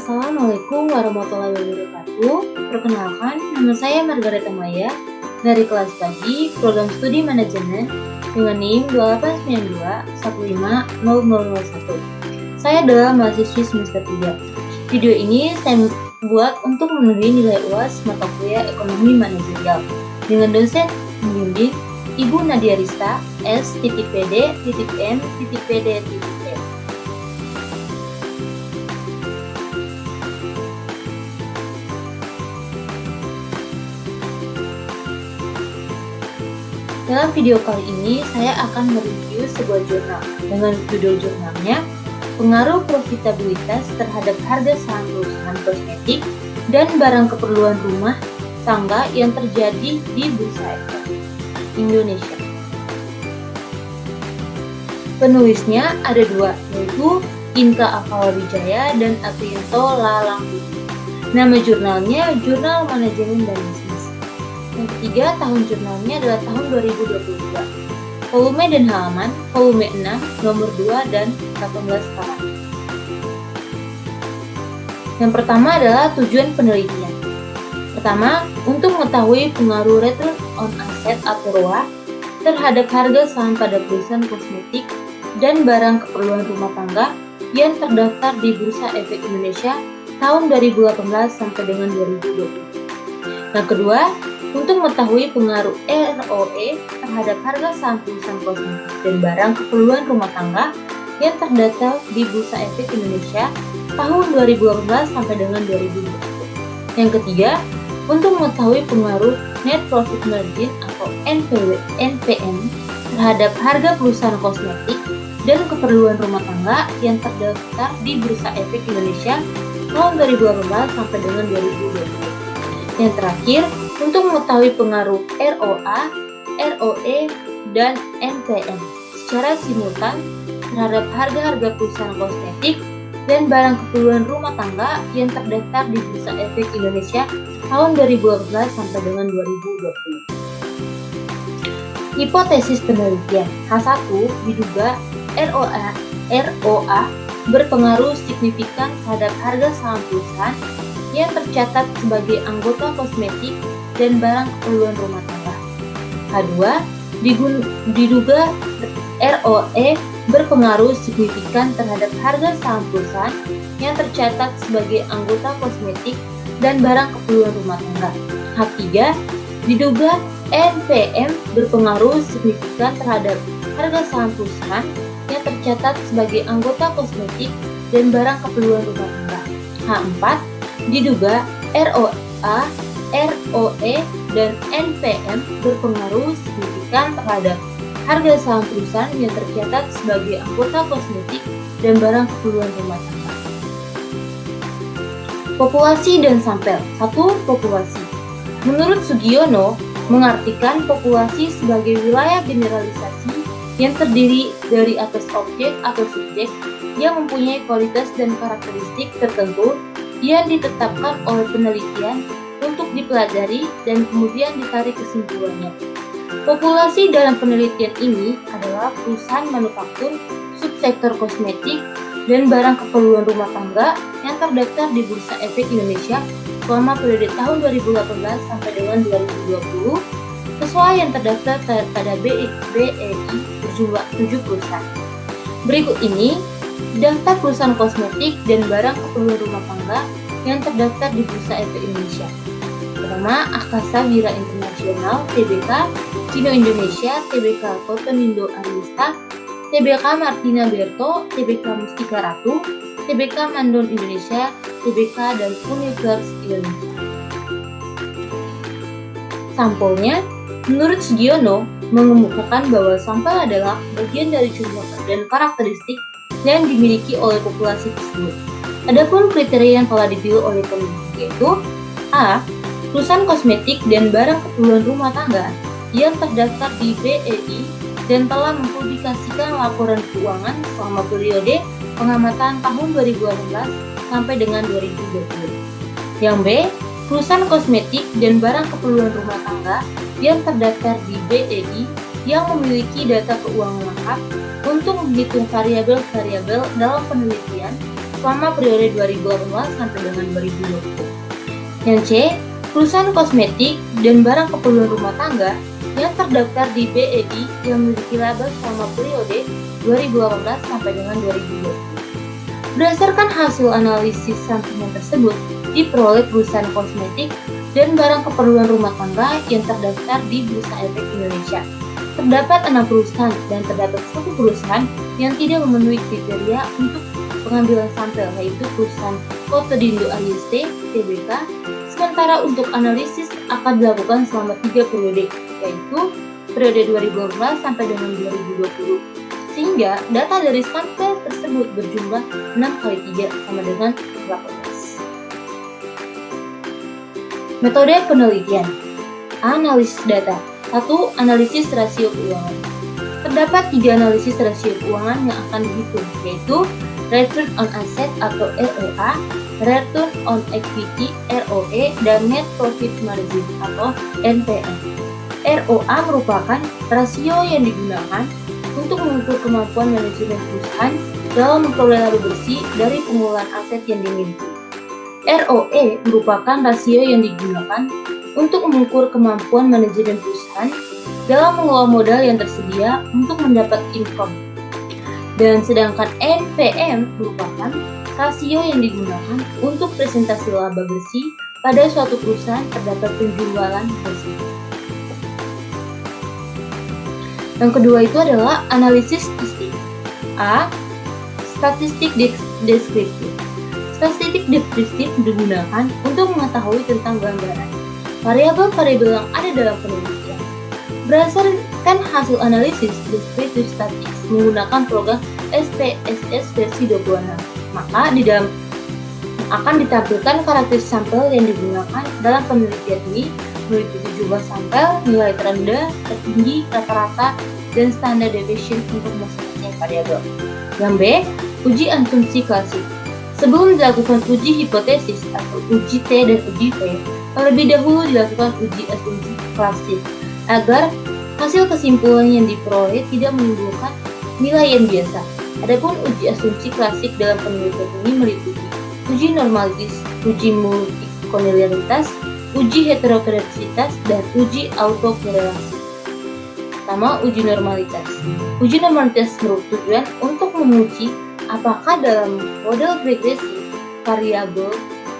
Assalamualaikum warahmatullahi wabarakatuh. Perkenalkan, nama saya Margareta Maya dari kelas pagi Program Studi Manajemen dengan NIM 2892150001. Saya adalah mahasiswi semester 3. Video ini saya buat untuk memenuhi nilai UAS mata kuliah Ekonomi Manajerial dengan dosen pembimbing Ibu Nadia Rista, S.PD.M.PD.M. Dalam video kali ini, saya akan mereview sebuah jurnal dengan judul jurnalnya Pengaruh Profitabilitas Terhadap Harga Saham Perusahaan Kosmetik dan Barang Keperluan Rumah Tangga yang Terjadi di Bursa Efek Indonesia. Penulisnya ada dua, yaitu Inka Akalawijaya dan Aprianto Lalangpudi. Nama jurnalnya Jurnal Manajemen dan Bisnis. Yang ketiga, tahun jurnalnya adalah tahun 2022. Volume dan halaman, volume 6, nomor 2 dan 18 halaman. Yang pertama adalah tujuan penelitian. Pertama, untuk mengetahui pengaruh return on asset atau ROA terhadap harga saham pada perusahaan kosmetik dan barang keperluan rumah tangga yang terdaftar di Bursa Efek Indonesia tahun 2018 sampai dengan 2020. Yang kedua, untuk mengetahui pengaruh ROE terhadap harga saham perusahaan kosmetik dan barang keperluan rumah tangga yang terdaftar di Bursa Efek Indonesia tahun 2018 sampai dengan 2020. Yang ketiga, untuk mengetahui pengaruh net profit margin atau NPM terhadap harga perusahaan kosmetik dan keperluan rumah tangga yang terdaftar di Bursa Efek Indonesia tahun 2018 sampai dengan 2020. Yang terakhir, untuk mengetahui pengaruh ROA, ROE, dan NPM secara simultan terhadap harga-harga perusahaan kosmetik dan barang keperluan rumah tangga yang terdaftar di Bursa Efek Indonesia tahun 2018 sampai dengan 2020. Hipotesis penelitian H1 diduga ROA berpengaruh signifikan terhadap harga saham perusahaan yang tercatat sebagai anggota kosmetik dan barang keperluan rumah tangga. H2 diduga ROE berpengaruh signifikan terhadap harga saham perusahaan yang tercatat sebagai anggota kosmetik dan barang keperluan rumah tangga. H3 diduga NPM berpengaruh signifikan terhadap harga saham perusahaan yang tercatat sebagai anggota kosmetik dan barang keperluan rumah tangga. H4 diduga ROA, ROE, dan NPM berpengaruh signifikan terhadap harga saham perusahaan yang tercatat sebagai anggota kosmetik dan barang keperluan rumah tangga. Populasi dan sampel. 1. Populasi. Menurut Sugiono, mengartikan populasi sebagai wilayah generalisasi yang terdiri dari atas objek atau subjek yang mempunyai kualitas dan karakteristik tertentu yang ditetapkan oleh penelitian untuk dipelajari dan kemudian ditarik kesimpulannya. Populasi dalam penelitian ini adalah perusahaan manufaktur, subsektor kosmetik, dan barang keperluan rumah tangga yang terdaftar di Bursa Efek Indonesia selama periode tahun 2018 sampai dengan 2020 sesuai yang terdaftar pada BEI berjumlah 7 perusahaan. Berikut ini daftar perusahaan kosmetik dan barang keperluan rumah tangga yang terdaftar di Bursa Efek Indonesia. Pertama, Akasa Wira Internasional, Tbk, Cino Indonesia, Tbk Cotonindo Arista, Tbk Martina Berto, Tbk Mustika Ratu, Tbk Mandon Indonesia, Tbk dan Univers Indonesia. Sampelnya, menurut Sugiono, mengemukakan bahwa sampel adalah bagian dari jumlah dan karakteristik yang dimiliki oleh populasi tersebut. Adapun kriteria yang telah dipilih oleh peneliti yaitu A. Perusahaan kosmetik dan barang keperluan rumah tangga yang terdaftar di BEI dan telah mempublikasikan laporan keuangan selama periode pengamatan tahun 2018 sampai dengan 2020. Yang B. Perusahaan kosmetik dan barang keperluan rumah tangga yang terdaftar di BEI yang memiliki data keuangan lengkap untuk menghitung variabel-variabel dalam penelitian selama periode 2018 sampai dengan 2020. Yang C, perusahaan kosmetik dan barang keperluan rumah tangga yang terdaftar di BEI yang memiliki laba selama periode 2018 sampai dengan 2020. Berdasarkan hasil analisis sampingan tersebut, diperoleh perusahaan kosmetik dan barang keperluan rumah tangga yang terdaftar di Bursa Efek Indonesia. Terdapat 6 perusahaan dan terdapat 1 perusahaan yang tidak memenuhi kriteria untuk pengambilan sampel, yaitu perusahaan Kotodindo AIST Tbk. Sementara untuk analisis akan dilakukan selama 3 periode, yaitu periode 2018 sampai dengan 2020. Sehingga data dari sampel tersebut berjumlah 6 kali 3 sama dengan 18. Metode penelitian. Analisis data. 1. Analisis rasio keuangan. Terdapat 3 analisis rasio keuangan yang akan dihitung, yaitu Return on Asset atau ROA, Return on Equity ROE, dan Net Profit Margin atau NPM. ROA merupakan rasio yang digunakan untuk mengukur kemampuan manajemen perusahaan dalam memperoleh laba bersih dari pengelolaan aset yang dimiliki. ROE merupakan rasio yang digunakan untuk mengukur kemampuan manajemen perusahaan dalam mengelola modal yang tersedia untuk mendapat income. Dan sedangkan NPM merupakan rasio yang digunakan untuk presentasi laba bersih pada suatu perusahaan terdapat penjualan bersih. Yang kedua itu adalah analisis statistik. A. Statistik deskriptif. Statistik deskriptif digunakan untuk mengetahui tentang gambaran variabel-variabel yang ada dalam penelitian. Berdasarkan hasil analisis deskriptif statistik menggunakan program SPSS versi 26, maka di dalam akan ditampilkan karakteristik sampel yang digunakan dalam penelitian ini, meliputi jumlah sampel, nilai terendah, tertinggi, rata-rata, dan standar deviation untuk masing-masing variabel. Yang B. Uji asumsi klasik. Sebelum dilakukan uji hipotesis atau uji T dan uji V, terlebih dahulu dilakukan uji asumsi klasik agar hasil kesimpulan yang diperoleh tidak menimbulkan nilai yang biasa. Adapun uji asumsi klasik dalam penelitian ini meliputi uji normalitas, uji multikolonialitas, uji heterogeneisitas, dan uji autokorelasi. Pertama, uji normalitas. Uji normalitas bertujuan untuk menguji apakah dalam model regresi variabel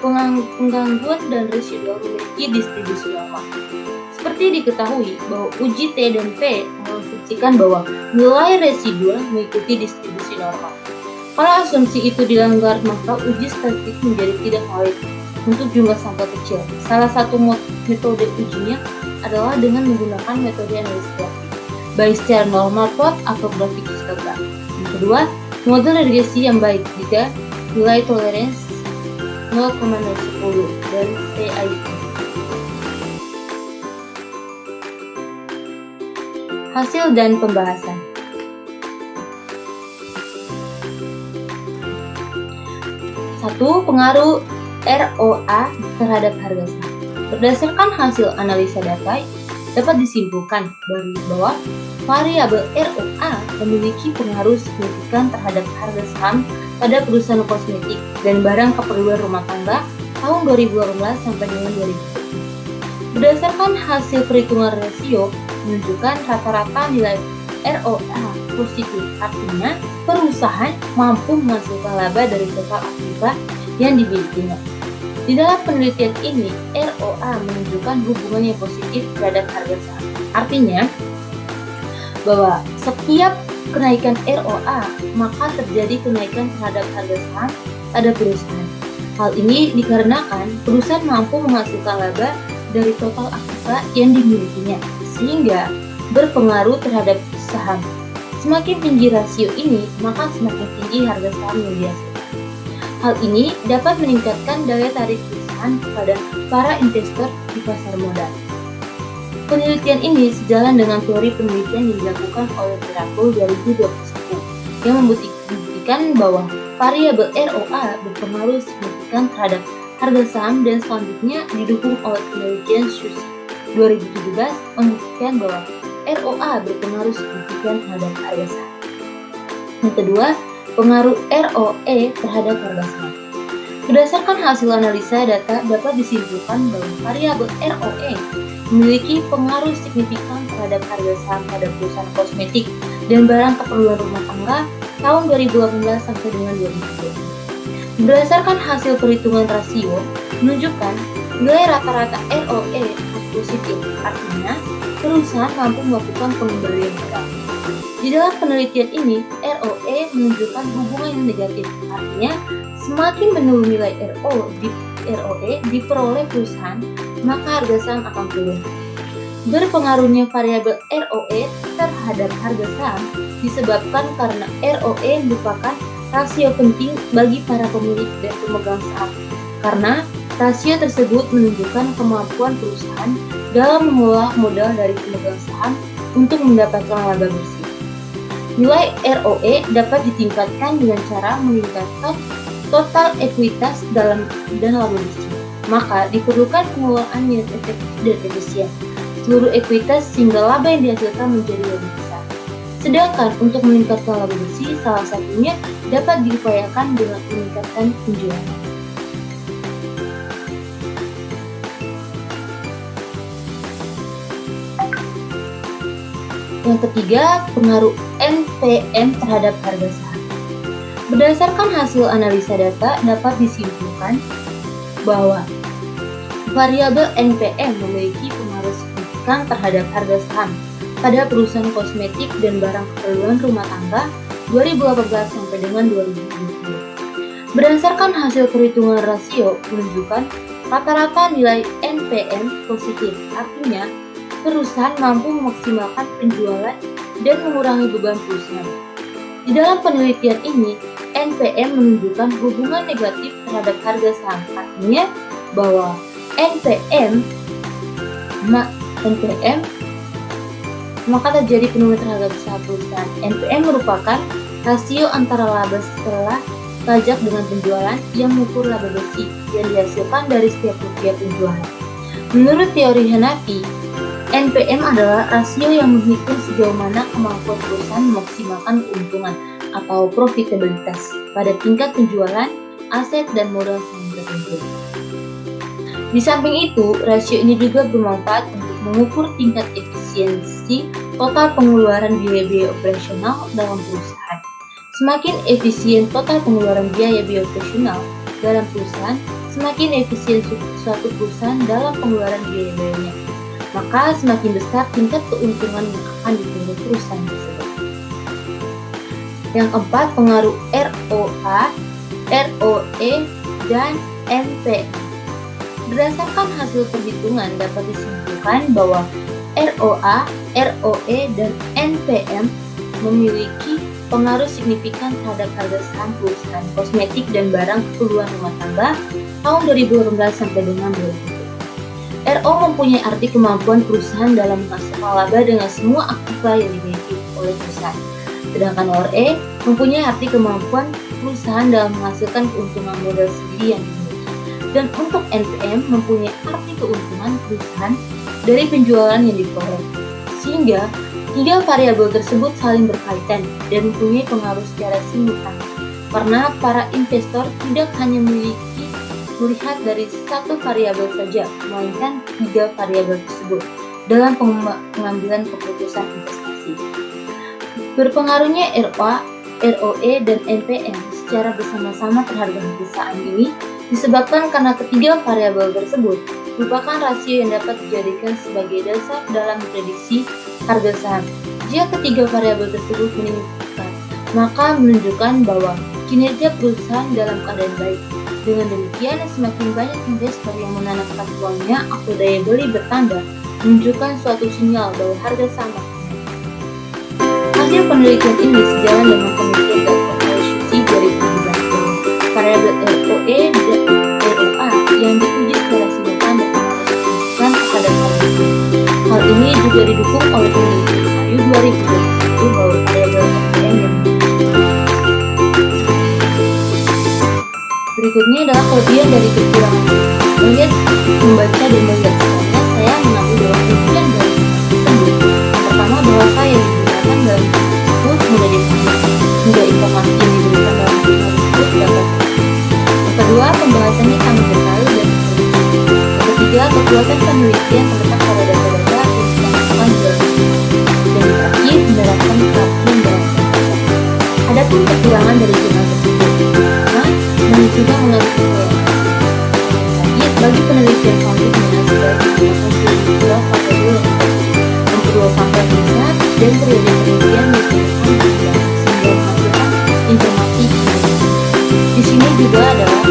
penggangguan dan residual memiliki distribusi normal. Seperti diketahui bahwa uji T dan P mengasumsikan bahwa nilai residual mengikuti distribusi normal. Kalau asumsi itu dilanggar, maka uji statistik menjadi tidak valid untuk jumlah sampel kecil. Salah satu metode ujinya adalah dengan menggunakan metode analisis grafik, baik secara normal plot atau grafik histogram. Yang kedua, model regresi yang baik jika nilai toleransi 0,010 dan TII. Hasil dan pembahasan. Satu, pengaruh ROA terhadap harga saham. Berdasarkan hasil analisa data, dapat disimpulkan bahwa variabel ROA memiliki pengaruh signifikan terhadap harga saham pada perusahaan kosmetik dan barang keperluan rumah tangga tahun 2018 sampai dengan 2020. Berdasarkan hasil perhitungan rasio menunjukkan rata-rata nilai ROA positif, artinya perusahaan mampu menghasilkan laba dari total aktiva yang dimilikinya. Di dalam penelitian ini, ROA menunjukkan hubungan yang positif terhadap harga saham. Artinya, bahwa setiap kenaikan ROA, maka terjadi kenaikan terhadap harga saham pada perusahaan. Hal ini dikarenakan perusahaan mampu menghasilkan laba dari total aktiva yang dimilikinya, sehingga berpengaruh terhadap saham. Semakin tinggi rasio ini, maka semakin tinggi harga saham yang dihasilkan. Hal ini dapat meningkatkan daya tarik perusahaan kepada para investor di pasar modal. Penelitian ini sejalan dengan teori penelitian yang dilakukan oleh Miracle 2021 yang membuktikan bahwa variabel ROA berpengaruh signifikan terhadap harga saham, dan selanjutnya didukung oleh penelitian Susi 2017 membuktikan bahwa ROA berpengaruh signifikan terhadap harga saham. Yang kedua, pengaruh ROE terhadap harga saham. Berdasarkan hasil analisa data dapat disimpulkan bahwa variabel ROE memiliki pengaruh signifikan terhadap harga saham pada perusahaan kosmetik dan barang keperluan rumah tangga tahun 2018 sampai dengan 2020. Berdasarkan hasil perhitungan rasio menunjukkan nilai rata-rata ROE positif, artinya perusahaan mampu melakukan pengembalian modal. Di dalam penelitian ini, ROE menunjukkan hubungan yang negatif, artinya semakin menurun nilai ROE diperoleh perusahaan, maka harga saham akan turun. Berpengaruhnya variabel ROE terhadap harga saham disebabkan karena ROE merupakan rasio penting bagi para pemilik dan pemegang saham, karena rasio tersebut menunjukkan kemampuan perusahaan dalam mengolah modal dari pemegang saham untuk mendapatkan laba bersih. Nilai ROE dapat ditingkatkan dengan cara meningkatkan total ekuitas dan laba bersih. Maka diperlukan pengelolaan yang efektif dan efisien seluruh ekuitas sehingga laba yang dihasilkan menjadi lebih besar. Sedangkan untuk meningkatkan laba bersih, salah satunya dapat diupayakan dengan meningkatkan penjualan. Yang ketiga, pengaruh NPM terhadap harga saham. Berdasarkan hasil analisa data dapat disimpulkan bahwa variabel NPM memiliki pengaruh signifikan terhadap harga saham pada perusahaan kosmetik dan barang keperluan rumah tangga 2018 sampai dengan 2020. Berdasarkan hasil perhitungan rasio menunjukkan rata-rata nilai NPM positif, artinya perusahaan mampu memaksimalkan penjualan dan mengurangi beban perusahaan. Di dalam penelitian ini, NPM menunjukkan hubungan negatif terhadap harga saham, artinya bahwa NPM maka terjadi penurunan terhadap saham perusahaan. NPM merupakan rasio antara laba setelah pajak dengan penjualan yang mengukur laba bersih yang dihasilkan dari setiap rupiah penjualan. Menurut teori Hanafi, NPM adalah rasio yang menghitung sejauh mana kemampuan perusahaan memaksimalkan keuntungan atau profitabilitas pada tingkat penjualan, aset, dan modal saham tertentu. Di samping itu, rasio ini juga bermanfaat untuk mengukur tingkat efisiensi total pengeluaran biaya-biaya operasional dalam perusahaan. Semakin efisien total pengeluaran biaya-biaya operasional dalam perusahaan, semakin efisien suatu perusahaan dalam pengeluaran biaya-biayanya. Maka semakin besar tingkat keuntungan yang akan diperoleh perusahaan tersebut. Yang keempat, pengaruh ROA, ROE, dan NPM. Berdasarkan hasil perhitungan dapat disimpulkan bahwa ROA, ROE, dan NPM memiliki pengaruh signifikan terhadap harga saham perusahaan kosmetik dan barang keperluan rumah tangga tahun 2018 sampai dengan 2020. RO mempunyai arti kemampuan perusahaan dalam menghasilkan laba dengan semua aktiva yang dimiliki oleh perusahaan. Sedangkan ROE mempunyai arti kemampuan perusahaan dalam menghasilkan keuntungan modal sendiri yang dimiliki. Dan untuk NPM mempunyai arti keuntungan perusahaan dari penjualan yang diperoleh. Sehingga tiga variabel tersebut saling berkaitan dan mempunyai pengaruh secara simultan. Karena para investor tidak hanya melihat dari satu variabel saja, melainkan tiga variabel tersebut dalam pengambilan keputusan investasi. Berpengaruhnya ROA, ROE, dan NPM secara bersama-sama terhadap harga saham ini disebabkan karena ketiga variabel tersebut merupakan rasio yang dapat dijadikan sebagai dasar dalam memprediksi harga saham. Jika ketiga variabel tersebut meningkat, maka menunjukkan bahwa kinerja perusahaan dalam keadaan baik. Dengan demikian, semakin banyak investor yang menanamkan uangnya atau daya beli bertambah, menunjukkan suatu sinyal bahwa harga saham akan naik. Hasil penelitian ini sejalan dengan penelitian Dr. Shushi 2017 variabel ROE dan ROA yang diuji secara simultan berpengaruh signifikan terhadap harga saham. Hal ini juga didukung oleh penelitian Ayu 2021 bahwa variabel NPM yang berikutnya adalah kelebihan dari kekurangan. Melihat, membaca dan melihat semuanya, saya mengambil bahwa kelebihan dari tersebut. Yang pertama, bahwa saya digunakan dalam tersebut mudah dipahami, hingga informasi yang diberikan Kekuatan penelitian terletak pada data-data yang ditemukan di dalam dan terakhir menerapkan perhatian dalam penelitian. Adapun kekurangan dari jurnal tersebut, pertama, menunjukkan mengandung terakhir bagi penelitian selanjutnya sebaiknya menggunakan jurnal pada yang kedua sampel riset dan periode penelitian diperlukan sehingga menghasilkan informasi. Di sini juga adalah